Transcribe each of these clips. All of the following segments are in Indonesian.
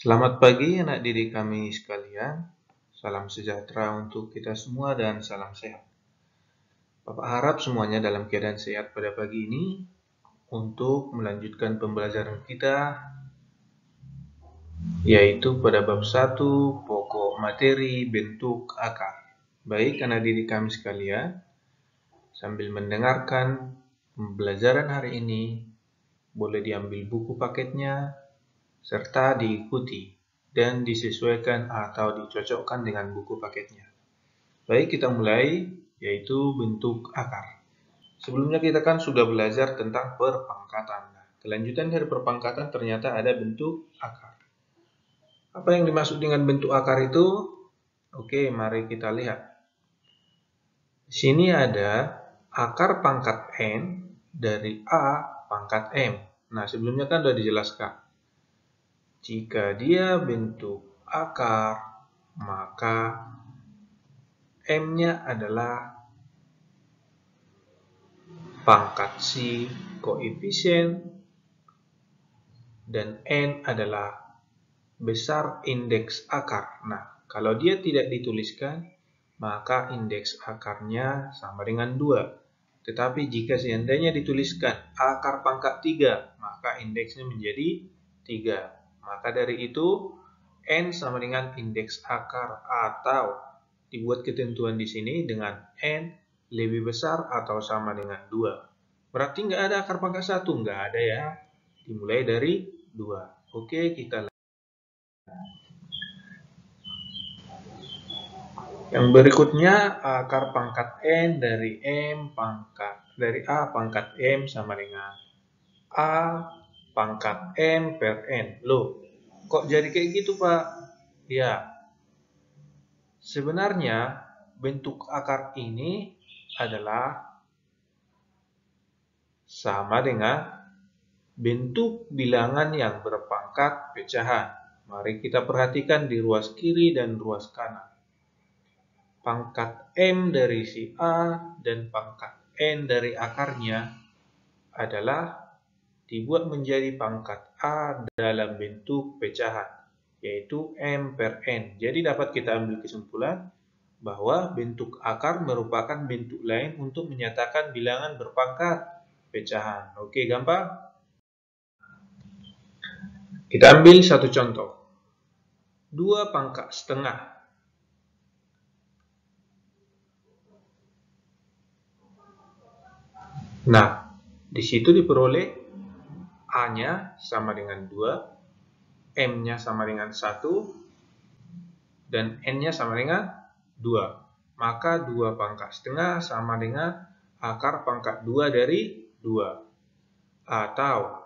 Selamat pagi anak didik kami sekalian. Salam sejahtera untuk kita semua dan salam sehat. Bapak harap semuanya dalam keadaan sehat pada pagi ini untuk melanjutkan pembelajaran kita, yaitu pada bab 1 pokok materi bentuk akar. Baik anak didik kami sekalian, sambil mendengarkan pembelajaran hari ini, boleh diambil buku paketnya serta diikuti dan disesuaikan atau dicocokkan dengan buku paketnya. Baik, kita mulai, yaitu bentuk akar. Sebelumnya kita kan sudah belajar tentang perpangkatan. Nah, kelanjutan dari perpangkatan ternyata ada bentuk akar. Apa yang dimaksud dengan bentuk akar itu? Oke, mari kita lihat. Di sini ada akar pangkat N dari A pangkat M. Nah, sebelumnya kan sudah dijelaskan. Jika dia bentuk akar, maka M-nya adalah pangkat C koefisien dan N adalah besar indeks akar. Nah, kalau dia tidak dituliskan, maka indeks akarnya sama dengan 2. Tetapi jika seandainya dituliskan akar pangkat 3, maka indeksnya menjadi 3. Maka dari itu, N sama dengan indeks akar atau dibuat ketentuan di sini dengan N lebih besar atau sama dengan 2. Berarti nggak ada akar pangkat 1, nggak ada ya. Dimulai dari 2. Oke, kita lihat. Yang berikutnya akar pangkat N dari A pangkat M sama dengan A pangkat M per N. Loh, kok jadi kayak gitu, Pak? Ya, sebenarnya bentuk akar ini adalah sama dengan bentuk bilangan yang berpangkat pecahan. Mari kita perhatikan di ruas kiri dan ruas kanan. Pangkat M dari si A dan pangkat N dari akarnya adalah dibuat menjadi pangkat A dalam bentuk pecahan, yaitu M per N. Jadi dapat kita ambil kesimpulan bahwa bentuk akar merupakan bentuk lain untuk menyatakan bilangan berpangkat pecahan. Oke, gampang? Kita ambil satu contoh. 2 pangkat setengah. Nah, di situ diperoleh A-nya sama dengan 2, M-nya sama dengan 1, dan N-nya sama dengan 2. Maka 2 pangkat setengah sama dengan akar pangkat 2 dari 2. Atau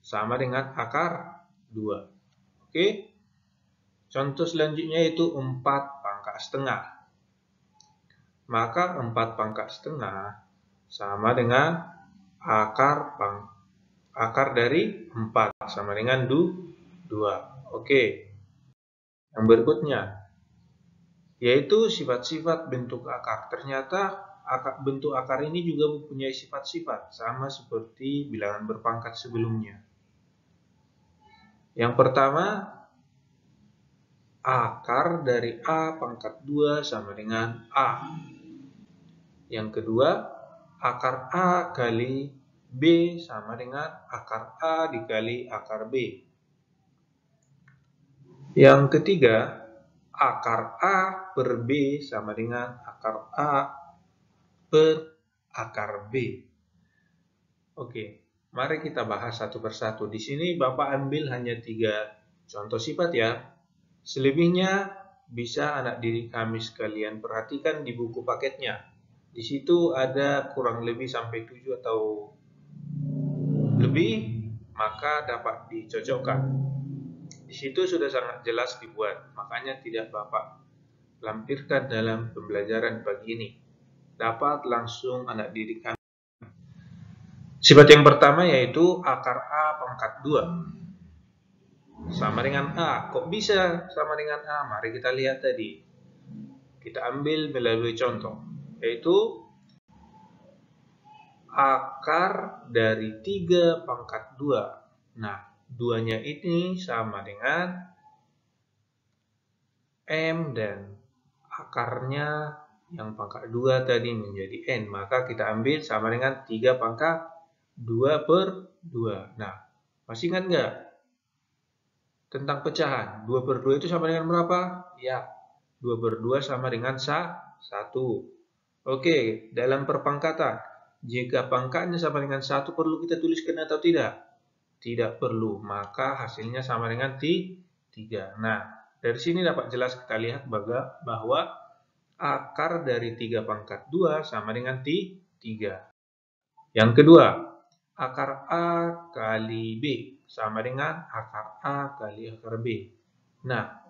sama dengan akar 2. Oke? Contoh selanjutnya itu 4 pangkat setengah. Maka 4 pangkat setengah sama dengan akar dari 4 sama dengan 2. Oke. Yang berikutnya yaitu sifat-sifat bentuk akar. Ternyata bentuk akar ini juga mempunyai sifat-sifat sama seperti bilangan berpangkat sebelumnya. Yang pertama, akar dari A pangkat 2 sama dengan A. Yang kedua, akar A kali B sama dengan akar A dikali akar B. Yang ketiga, akar A per B sama dengan akar A per akar B. Oke, mari kita bahas satu persatu. Di sini Bapak ambil hanya 3 contoh sifat ya. Selebihnya bisa anak didik kami sekalian perhatikan di buku paketnya. Di situ ada kurang lebih sampai 7 atau lebih, maka dapat dicocokkan. Di situ sudah sangat jelas dibuat, makanya tidak Bapak lampirkan dalam pembelajaran pagi ini. Dapat langsung anak didik kami. Sifat yang pertama yaitu akar A pangkat 2 sama dengan A. Kok bisa sama dengan A? Mari kita lihat tadi. Kita ambil melalui contoh, yaitu akar dari 3 pangkat 2. Nah, 2-nya ini sama dengan M dan akarnya yang pangkat 2 tadi menjadi N. Maka kita ambil sama dengan 3 pangkat 2 per 2. Nah, masih ingat nggak tentang pecahan? 2 per 2 itu sama dengan berapa? Ya, 2 per 2 sama dengan 1. Oke, dalam perpangkatan, jika pangkatnya sama dengan 1, perlu kita tuliskan atau tidak? Tidak perlu, maka hasilnya sama dengan 3. Nah, dari sini dapat jelas kita lihat bahwa akar dari 3 pangkat 2 sama dengan 3. Yang kedua, akar A kali B sama dengan akar A kali akar B. Nah,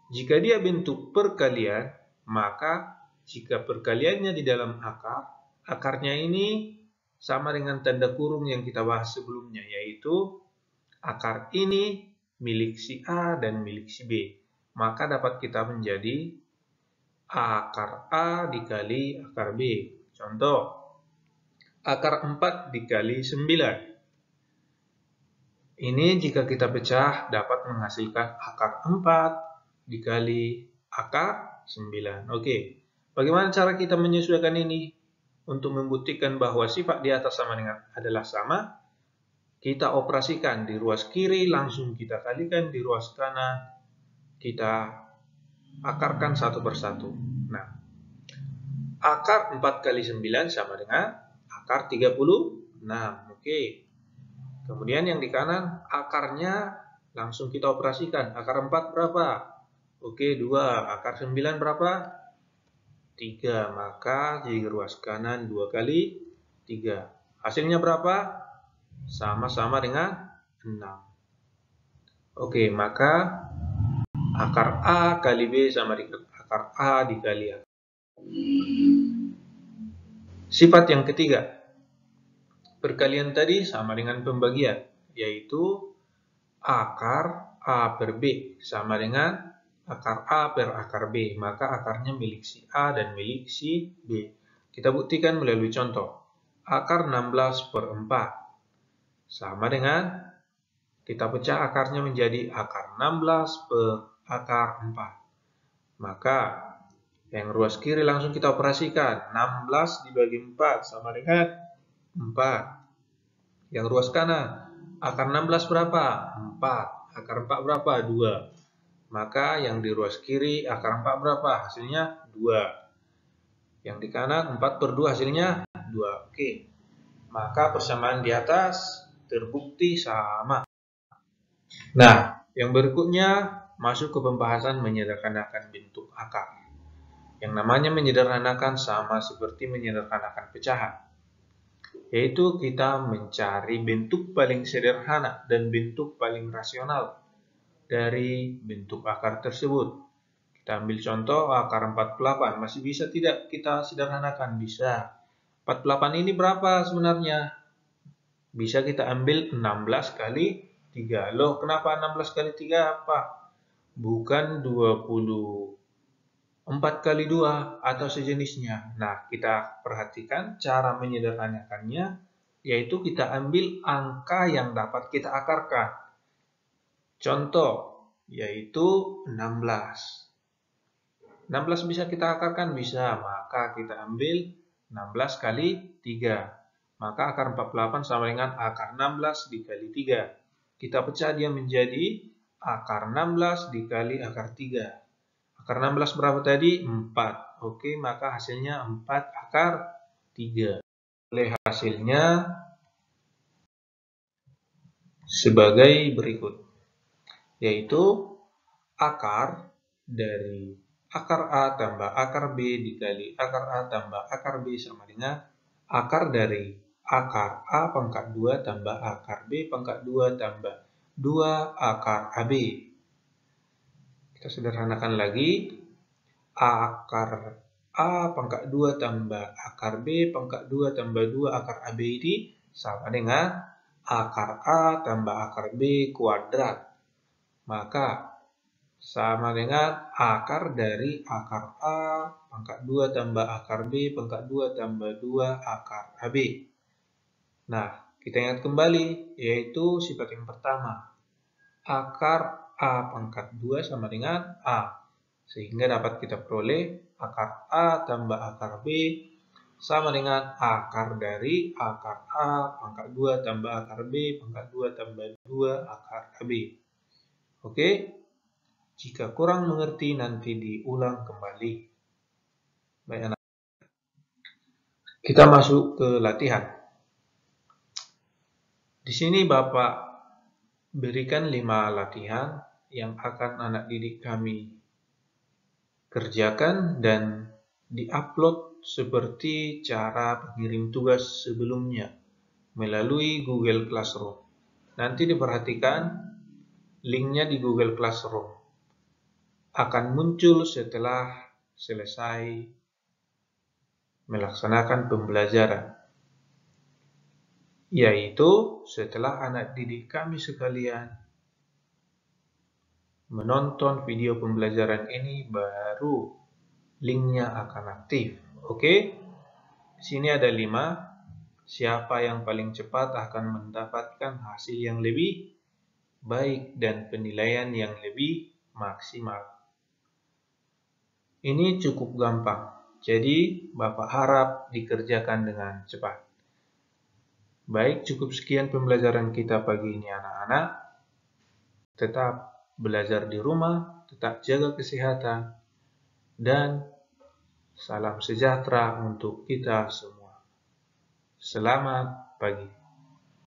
jika dia bentuk perkalian, maka jika perkaliannya di dalam akar, akarnya ini sama dengan tanda kurung yang kita bahas sebelumnya, yaitu akar ini milik si A dan milik si B. Maka dapat kita menjadi akar A dikali akar B. Contoh, akar 4 dikali 9. Ini jika kita pecah dapat menghasilkan akar 4 dikali akar 9. Oke, bagaimana cara kita menyesuaikan ini? Untuk membuktikan bahwa sifat di atas sama dengan adalah sama, kita operasikan di ruas kiri, langsung kita kalikan di ruas kanan, kita akarkan satu persatu. Nah, akar 4 kali 9 sama dengan akar 36. Oke. Kemudian yang di kanan, akarnya langsung kita operasikan. Akar 4 berapa? Oke, 2. Akar 9 berapa? 3. Maka di ruas kanan 2 kali 3. Hasilnya berapa? Sama-sama dengan 6. Oke, maka akar A kali B sama dengan akar A dikali A. Sifat yang ketiga, perkalian tadi sama dengan pembagian, yaitu akar A per B sama dengan akar A per akar B. Maka akarnya milik si A dan milik si B. Kita buktikan melalui contoh. Akar 16 per 4 sama dengan, kita pecah akarnya menjadi akar 16 per akar 4. Maka yang ruas kiri langsung kita operasikan. 16 dibagi 4 sama dengan 4. Yang ruas kanan, akar 16 berapa? 4. Akar 4 berapa? 2. Maka yang di ruas kiri, akar 4 berapa? Hasilnya 2. Yang di kanan, 4 per 2 hasilnya 2. Oke. Maka persamaan di atas terbukti sama. Nah, yang berikutnya masuk ke pembahasan menyederhanakan bentuk akar. Yang namanya menyederhanakan sama seperti menyederhanakan pecahan, yaitu kita mencari bentuk paling sederhana dan bentuk paling rasional dari bentuk akar tersebut. Kita ambil contoh akar 48, masih bisa tidak kita sederhanakan? Bisa. 48 ini berapa sebenarnya? Bisa kita ambil 16 kali 3. Loh, kenapa 16 kali 3 apa? Bukan 24 kali 2 atau sejenisnya. Nah, kita perhatikan cara menyederhanakannya, yaitu kita ambil angka yang dapat kita akarkan. Contoh, yaitu 16. 16 bisa kita akarkan? Bisa. Maka kita ambil 16 kali 3. Maka akar 48 sama dengan akar 16 dikali 3. Kita pecah dia menjadi akar 16 dikali akar 3. Akar 16 berapa tadi? 4. Oke, maka hasilnya 4 akar 3. Oleh hasilnya sebagai berikut, yaitu akar dari akar A tambah akar B dikali akar A tambah akar B sama dengan akar dari akar A pangkat 2 tambah akar B pangkat 2 tambah 2 akar AB. Kita sederhanakan lagi. Akar A pangkat 2 tambah akar B pangkat 2 tambah 2 akar AB ini sama dengan akar A tambah akar B kuadrat. Maka sama dengan akar dari akar A pangkat 2 tambah akar B pangkat 2 tambah 2 akar AB. Nah, kita ingat kembali, yaitu sifat yang pertama. Akar A pangkat 2 sama dengan A. Sehingga dapat kita peroleh akar A tambah akar B sama dengan akar dari akar A pangkat 2 tambah akar B pangkat 2 tambah 2 akar AB. Oke? Jika kurang mengerti nanti diulang kembali. Baik anak. Kita masuk ke latihan. Di sini Bapak berikan 5 latihan yang akan anak didik kami kerjakan dan diupload seperti cara pengirim tugas sebelumnya melalui Google Classroom. Nanti diperhatikan linknya di Google Classroom akan muncul setelah selesai melaksanakan pembelajaran, yaitu setelah anak didik kami sekalian menonton video pembelajaran ini baru linknya akan aktif. Oke, sini ada 5. Siapa yang paling cepat akan mendapatkan hasil yang lebih baik dan penilaian yang lebih maksimal. Ini cukup gampang, jadi Bapak harap dikerjakan dengan cepat. Baik, cukup sekian pembelajaran kita pagi ini anak-anak. Tetap belajar di rumah, tetap jaga kesehatan, dan salam sejahtera untuk kita semua. Selamat pagi.